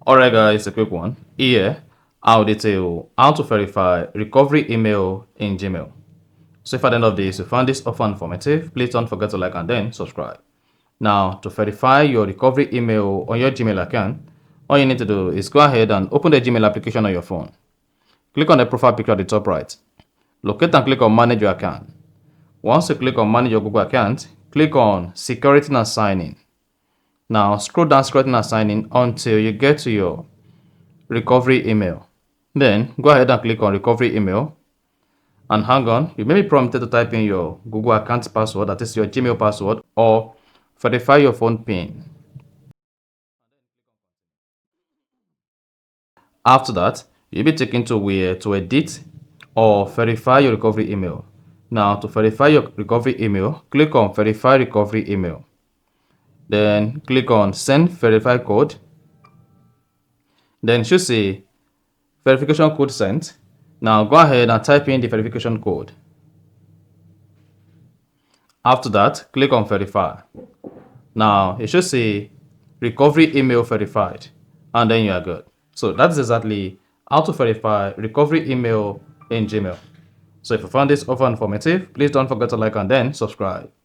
Alright guys, a quick one. Here, I'll detail how to verify recovery email in Gmail. So if at the end of this you found this offer informative, please don't forget to like and then subscribe. Now, to verify your recovery email on your Gmail account, all you need to do is go ahead and open the Gmail application on your phone. Click on the profile picture at the top right. Locate and click on Manage Your Account. Once you click on Manage Your Google Account, click on Security and Sign In. Now, scroll down Security and Sign In until you get to your recovery email. Then, go ahead and click on Recovery Email. And hang on, you may be prompted to type in your Google account password, that is your Gmail password, or verify your phone PIN. After that, you'll be taken to where to edit or verify your recovery email. Now, to verify your recovery email, click on Verify Recovery Email. Then click on Send Verify Code. Then should say Verification Code Sent. Now go ahead and type in the verification code. After that, click on Verify. Now it should say Recovery Email Verified, and then you are good. So that's exactly how to verify recovery email in Gmail. So if you found this offer informative, please don't forget to like and then subscribe.